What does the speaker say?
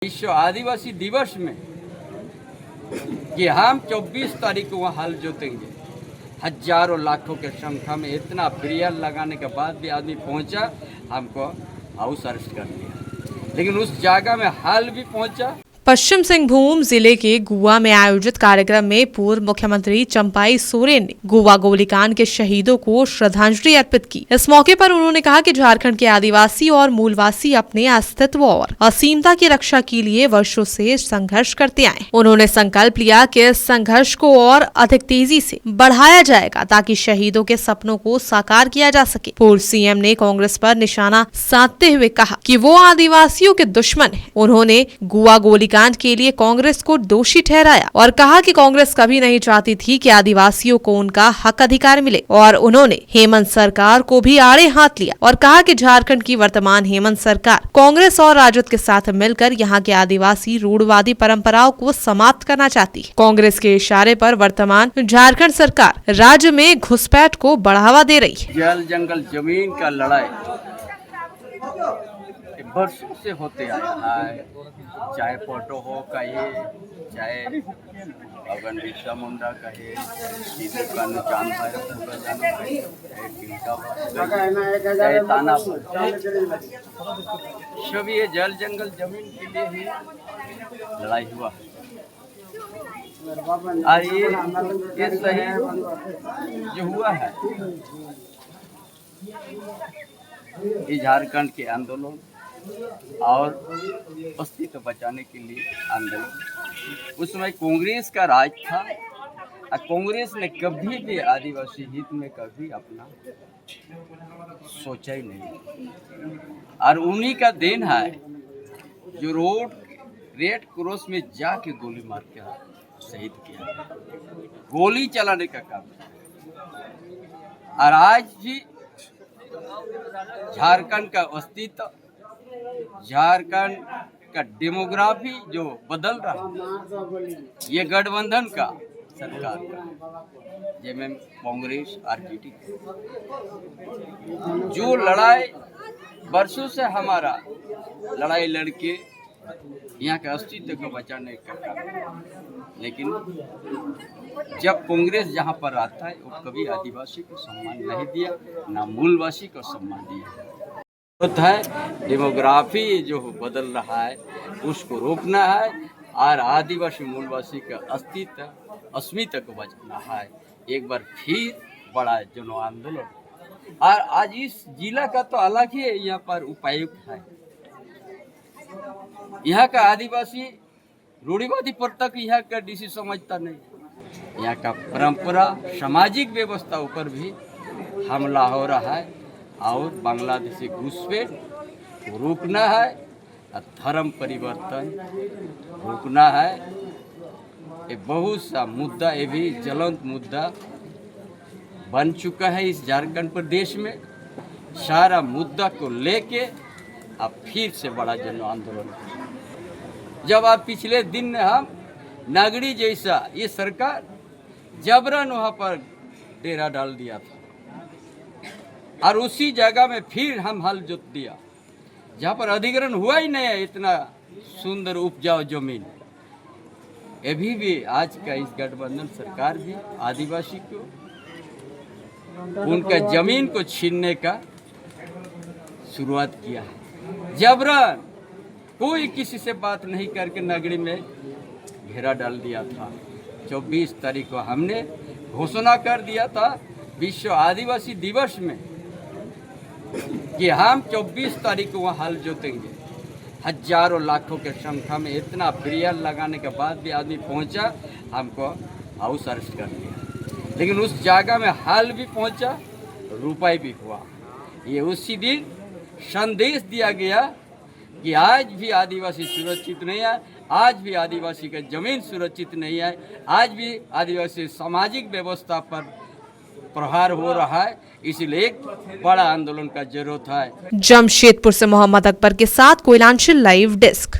विश्व आदिवासी दिवस में कि हम 24 तारीख को वहाँ हल जोतेंगे। हजारों लाखों के संख्या में इतना प्रेयर लगाने के बाद भी आदमी पहुंचा, हमको हाउस अरेस्ट कर लिया। लेकिन उस जगह में हल भी पहुंचा। पश्चिम सिंहभूम जिले के गुआ में आयोजित कार्यक्रम में पूर्व मुख्यमंत्री चंपाई सोरेन ने गुआ गोलीकांड के शहीदों को श्रद्धांजलि अर्पित की। इस मौके पर उन्होंने कहा कि झारखंड के आदिवासी और मूलवासी अपने अस्तित्व और असीमता की रक्षा के लिए वर्षों से संघर्ष करते आए। उन्होंने संकल्प लिया कि इस संघर्ष को और अधिक तेजी से बढ़ाया जाएगा ताकि शहीदों के सपनों को साकार किया जा सके। पूर्व सीएम ने कांग्रेस पर निशाना साधते हुए कहा कि वो आदिवासियों के दुश्मन है। उन्होंने गुआ गोलीकांड के लिए कांग्रेस को दोषी ठहराया और कहा कि कांग्रेस कभी नहीं चाहती थी कि आदिवासियों को उनका हक अधिकार मिले। और उन्होंने हेमंत सरकार को भी आड़े हाथ लिया और कहा कि झारखंड की वर्तमान हेमंत सरकार कांग्रेस और राजद के साथ मिलकर यहाँ के आदिवासी रूढ़वादी परंपराओं को समाप्त करना चाहती है। कांग्रेस के इशारे पर वर्तमान झारखंड सरकार राज्य में घुसपैठ को बढ़ावा दे रही है। जल जंगल जमीन का लड़ाई वर्षों से होते आया है, चाहे फोटो हो कहे, चाहे भगवान बिरसा मुंडा कहे, सीधे कान जान भाई पूरा जान भाई, चाहे ताना सब ये जल जंगल जमीन के लिए ही लड़ाई हुआ। और ये सही जो हुआ है, ये झारखंड के आंदोलन और अस्तित्व बचाने के लिए आंदोलन। उस समय कांग्रेस का राज था और कांग्रेस ने कभी भी आदिवासी हित में कभी अपना सोचा ही नहीं। और उन्हीं का देन है जो रेड क्रॉस में जाके गोली मार के शहीद किया, गोली चलाने का काम। और आज भी झारखंड का अस्तित्व, झारखंड का डेमोग्राफी जो बदल रहा, ये गठबंधन का सरकार का, जिसमें कांग्रेस आरजेडी जो लड़ाई वर्षों से हमारा लड़ाई लड़के यहाँ के अस्तित्व को बचाने का काम। लेकिन जब कांग्रेस जहाँ पर आता है वो कभी आदिवासी को सम्मान नहीं दिया, ना मूलवासी को सम्मान दिया। होता है डेमोग्राफी जो बदल रहा है उसको रोकना है और आदिवासी मूलवासी का अस्तित्व अस्मिता को बचाना है। एक बार फिर बड़ा जन आंदोलन। और आज इस जिला का तो अलग ही है, यहाँ पर उपायुक्त है, यहाँ का आदिवासी रूढ़िवादी तक यहाँ का डीसी समझता नहीं। यहाँ का परंपरा सामाजिक व्यवस्था ऊपर भी हमला हो रहा है और बांग्लादेशी घुसपैठ को रोकना है और धर्म परिवर्तन रोकना है। ये बहुत सा मुद्दा, ये भी ज्वलंत मुद्दा बन चुका है इस झारखंड प्रदेश में। सारा मुद्दा को लेके अब फिर से बड़ा जन आंदोलन। जब आप पिछले दिन हम नागड़ी जैसा ये सरकार जबरन वहाँ पर डेरा डाल दिया था और उसी जगह में फिर हम हल जोत दिया जहाँ पर अधिग्रहण हुआ ही नहीं है। इतना सुंदर उपजाऊ जमीन अभी भी आज का इस गठबंधन सरकार भी आदिवासी को उनका जमीन को छीनने का शुरुआत किया है। जबरन कोई किसी से बात नहीं करके नगरी में घेरा डाल दिया था। 24 तारीख को हमने घोषणा कर दिया था विश्व आदिवासी दिवस में कि हम 24 तारीख को वहाँ हल जोतेंगे। हजारों लाखों के संख्या में इतना प्रेयर लगाने के बाद भी आदमी पहुंचा, हमको हाउस अरेस्ट कर लिया। लेकिन उस जगह में हल भी पहुंचा, रुपये भी हुआ। ये उसी दिन संदेश दिया गया कि आज भी आदिवासी सुरक्षित नहीं है, आज भी आदिवासी का जमीन सुरक्षित नहीं है, आज भी आदिवासी सामाजिक व्यवस्था पर प्रहार हो रहा है। इसलिए एक बड़ा आंदोलन का जरूरत है। जमशेदपुर से मोहम्मद अकबर के साथ कोयलांचल लाइव डेस्क।